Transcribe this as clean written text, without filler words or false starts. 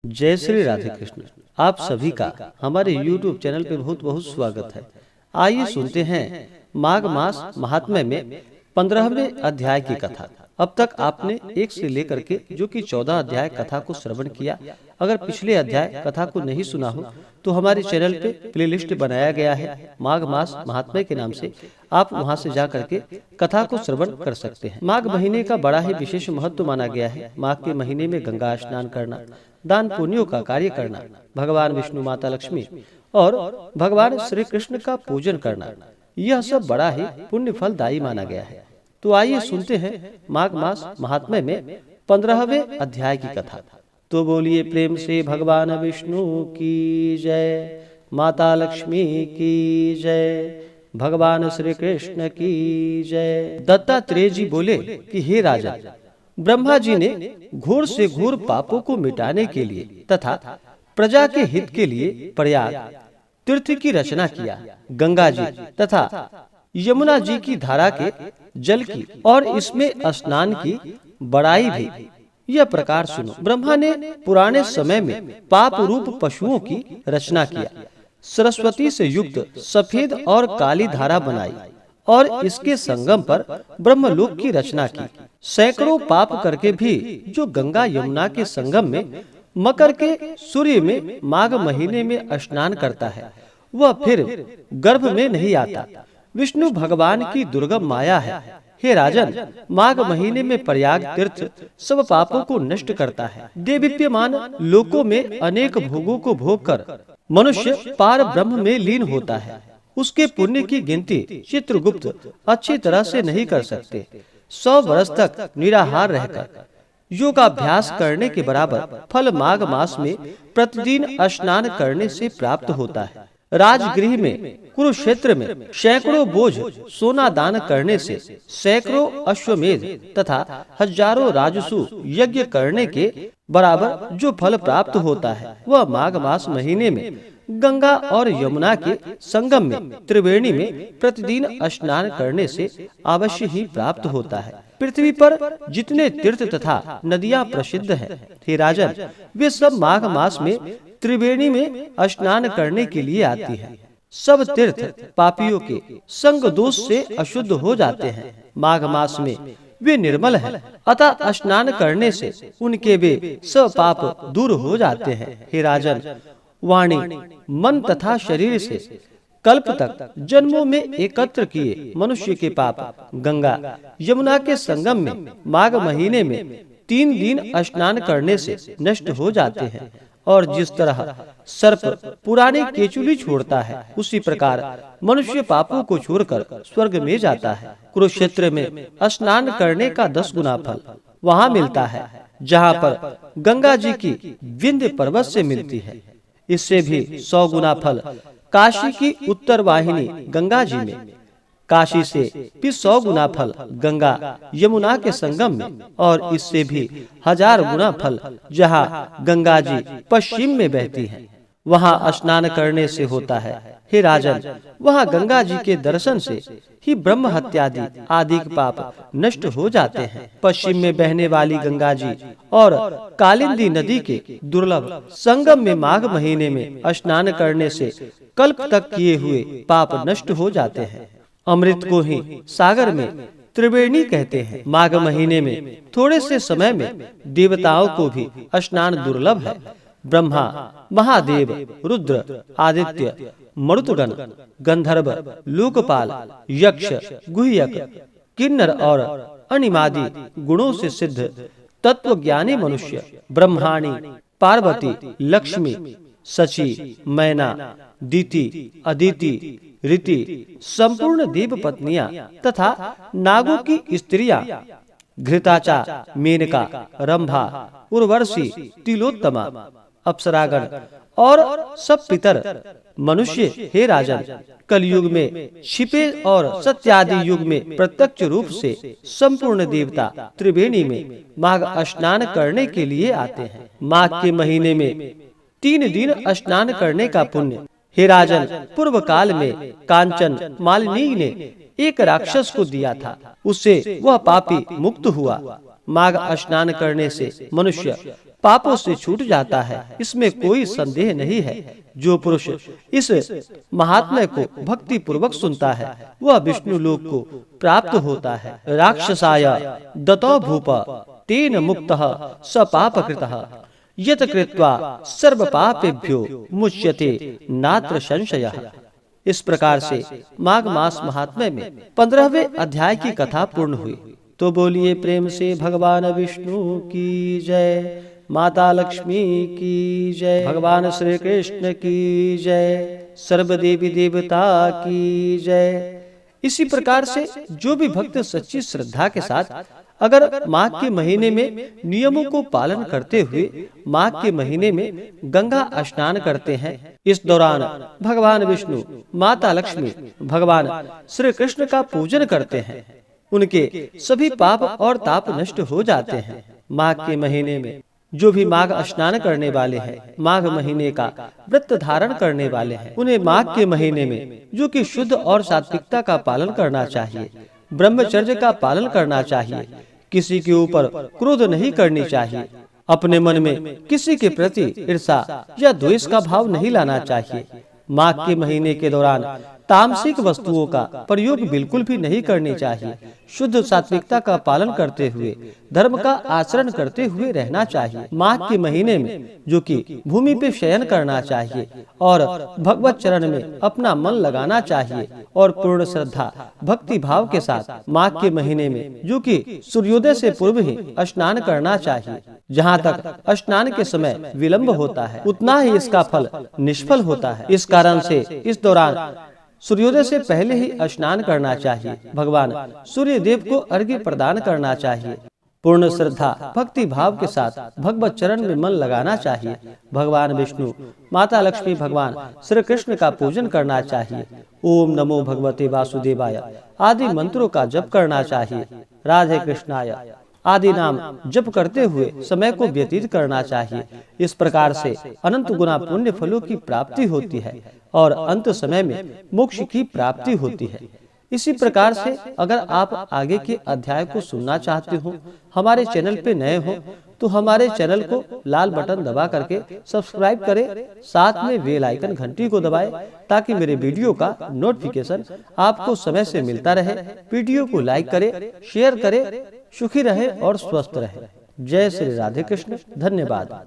जय श्री राधे कृष्ण। आप सभी का हमारे YouTube चैनल पे बहुत बहुत स्वागत है। आइए सुनते हैं माघ मास महात्म्य में 15वें अध्याय की कथा। अब तक आपने 1 से लेकर के जो कि 14 अध्याय कथा को श्रवण किया। अगर पिछले अध्याय कथा को नहीं सुना हो तो हमारे चैनल पे प्लेलिस्ट बनाया गया है माघ मास महात्म्य के नाम से। आप वहां से जा करके कथा को श्रवण कर सकते हैं। माघ महीने का बड़ा ही विशेष महत्व माना गया है। माघ के महीने में गंगा स्नान करना, दान पुण्यों का कार्य करना, भगवान विष्णु, माता लक्ष्मी और भगवान श्री कृष्ण का पूजन करना, यह सब बड़ा ही पुण्य फलदायी माना गया है। तो आइए सुनते हैं माघ मास महात्म्य में 15वें अध्याय की कथा। तो बोलिए प्रेम से भगवान विष्णु की जय, माता लक्ष्मी की जय, भगवान श्री कृष्ण की जय। दत्तात्रेय जी बोले कि हे राजा, ब्रह्मा जी ने घोर से घोर पापों को मिटाने के लिए तथा प्रजा के हित के लिए प्रयाग तीर्थ की रचना किया। गंगा जी तथा यमुना जी की धारा के जल की और इसमें स्नान की बड़ाई भी यह प्रकार सुनो। ब्रह्मा ने पुराने समय में पाप रूप पशुओं की रचना किया, सरस्वती से युक्त सफेद और काली धारा बनाई और इसके संगम पर ब्रह्मलोक की रचना की। सैकड़ों पाप करके भी जो गंगा यमुना के संगम में मकर के सूर्य में माघ महीने में स्नान करता है, वह फिर गर्भ में नहीं आता। विष्णु भगवान की दुर्गम माया है। हे राजन, माघ महीने में प्रयाग तीर्थ सब पापों को नष्ट करता है। देवीप्यमान लोकों में अनेक भोगों को भोग कर मनुष्य पार ब्रह्म में लीन होता है। उसके पुण्य की गिनती चित्रगुप्त अच्छी तरह से नहीं कर सकते। 100 वर्ष तक निराहार रहकर योगाभ्यास करने के बराबर फल माघ मास में प्रतिदिन स्नान करने से प्राप्त होता है। राजगृह में कुरुक्षेत्र में सैकड़ों बोझ सोना दान करने से, सैकड़ों अश्वमेध तथा हजारों राजसु यज्ञ करने के बराबर जो फल प्राप्त होता है, वह माघ मास महीने में गंगा और यमुना के संगम में त्रिवेणी में प्रतिदिन स्नान करने से अवश्य ही प्राप्त होता है। पृथ्वी पर जितने तीर्थ तथा नदियां प्रसिद्ध हैं, हे राजन, वे सब माघ मास में त्रिवेणी में स्नान करने के लिए आती है। सब तीर्थ पापियों के संग दोष से अशुद्ध हो जाते हैं। माघ मास में वे निर्मल हैं, अतः स्नान करने से उनके वे सब पाप दूर हो जाते हैं। हे राजन, वाणी, मन तथा शरीर से कल्प तक जन्मों में एकत्र किए मनुष्य के पाप गंगा यमुना के संगम में माघ महीने में 3 दिन स्नान करने से नष्ट हो जाते हैं। और जिस तरह सर्प पुरानी केचुली छोड़ता है, उसी प्रकार मनुष्य पापों को छोड़कर स्वर्ग में जाता है। कुरुक्षेत्र में स्नान करने का 10 गुना फल वहाँ मिलता है, जहाँ पर गंगा जी की विंध्य पर्वत से मिलती है। इससे भी 100 गुना फल काशी की उत्तर वाहिनी गंगा जी में, काशी से भी 100 गुना फल गंगा यमुना के संगम में, और इससे भी 1000 गुना फल जहाँ गंगा जी पश्चिम में बहती है, वहाँ स्नान करने से होता है। हे राजन, वहाँ गंगा जी के दर्शन से ही ब्रह्म हत्यादि आदि पाप नष्ट हो जाते हैं। पश्चिम में बहने वाली गंगा जी और कालिंदी नदी के दुर्लभ संगम में माघ महीने में स्नान करने से कल्प तक किए हुए पाप नष्ट हो जाते हैं। अमृत को ही सागर में त्रिवेणी कहते हैं। माघ महीने में थोड़े से समय में देवताओं को भी स्नान दुर्लभ है। ब्रह्मा, महादेव, रुद्र, आदित्य, मरुतगण, गंधर्व, लोकपाल, यक्ष, गुह्यक, किन्नर और अनिमादि गुणों से सिद्ध तत्वज्ञानी मनुष्य, ब्रह्माणी, पार्वती, लक्ष्मी, सची, मैना, दीति, अदिति, रीति, संपूर्ण देव पत्नियां तथा नागों की स्त्रियां, घृताचा, मेनका, रंभा, उर्वशी, तिलोत्तमा, अप्सरागण और सब पितर मनुष्य, हे राजन, कलयुग में छिपे और सत्यादि युग में प्रत्यक्ष रूप से संपूर्ण देवता त्रिवेणी में माघ स्नान करने के लिए आते हैं। माघ के महीने में 3 दिन स्नान करने का पुण्य, हे राजन, पूर्व काल में कांचन मालिनी ने एक राक्षस को दिया था, उससे वह पापी मुक्त हुआ। माघ स्नान करने से मनुष्य पापों से छूट जाता है, इसमें कोई संदेह नहीं है। जो पुरुष इस महात्म्य को भक्ति पूर्वक सुनता है वह विष्णु लोक को प्राप्त होता है। राक्षसाय दतो भूप तेन मुक्तः स पापकृतः यत कृत्वा सर्व पापेभ्यो मुच्यते नात्र संशयः। इस प्रकार से माघ मास महात्म्य में 15वें अध्याय की कथा पूर्ण हुई। तो बोलिए प्रेम से भगवान विष्णु की जय, माता लक्ष्मी की जय, भगवान श्री कृष्ण की जय, सर्व देवी देवता की जय। इसी प्रकार से जो भी भक्त सच्ची श्रद्धा के साथ अगर माघ के महीने में नियमों को पालन करते हुए माघ के महीने में गंगा स्नान करते हैं, इस दौरान भगवान विष्णु, माता लक्ष्मी, भगवान श्री कृष्ण का पूजन करते हैं, उनके सभी पाप और ताप नष्ट हो जाते हैं। माघ के महीने में जो भी माघ स्नान करने वाले हैं, माघ महीने का व्रत धारण करने वाले हैं, उन्हें माघ के महीने में जो कि शुद्ध और सात्विकता का पालन करना चाहिए, ब्रह्मचर्य का पालन करना चाहिए, किसी के ऊपर क्रोध नहीं करनी चाहिए, अपने मन में किसी के प्रति ईर्ष्या या द्वेष का भाव नहीं लाना चाहिए। माघ के महीने के दौरान तामसिक वस्तुओं का प्रयोग बिल्कुल भी नहीं करनी चाहिए। शुद्ध सात्विकता का पालन करते हुए धर्म का आचरण करते हुए रहना चाहिए। माघ के महीने में जो कि भूमि पे शयन करना चाहिए और भगवत चरण में अपना मन लगाना चाहिए और पूर्ण श्रद्धा भक्ति भाव के साथ माघ के महीने में जो कि सूर्योदय से पूर्व ही स्नान करना चाहिए। जहाँ तक स्नान के समय विलंब होता है उतना ही इसका फल निष्फल होता है। इस कारण से इस दौरान सूर्योदय से पहले ही स्नान करना चाहिए। भगवान सूर्य देव को अर्घ्य प्रदान करना चाहिए। पूर्ण श्रद्धा भक्ति भाव के साथ भगवत चरण में मन लगाना चाहिए। भगवान विष्णु, माता लक्ष्मी, भगवान श्री कृष्ण का पूजन करना चाहिए। ओम नमो भगवते वासुदेवाय आदि मंत्रों का जप करना चाहिए। राधे कृष्णाय आदि नाम जप करते हुए समय को व्यतीत करना चाहिए। इस प्रकार से अनंत गुना पुण्य फलों की प्राप्ति होती है और अंत समय में मोक्ष की प्राप्ति होती है। इसी प्रकार से अगर आप आगे के अध्याय को सुनना चाहते हो, हमारे चैनल पे नए हो तो हमारे चैनल को लाल बटन दबा करके सब्सक्राइब करें, साथ में बेल आइकन घंटी को दबाएं ताकि मेरे वीडियो का नोटिफिकेशन आपको समय से मिलता रहे। वीडियो को लाइक करें, शेयर करें, सुखी रहे और स्वस्थ रहे। जय श्री राधे कृष्ण। धन्यवाद।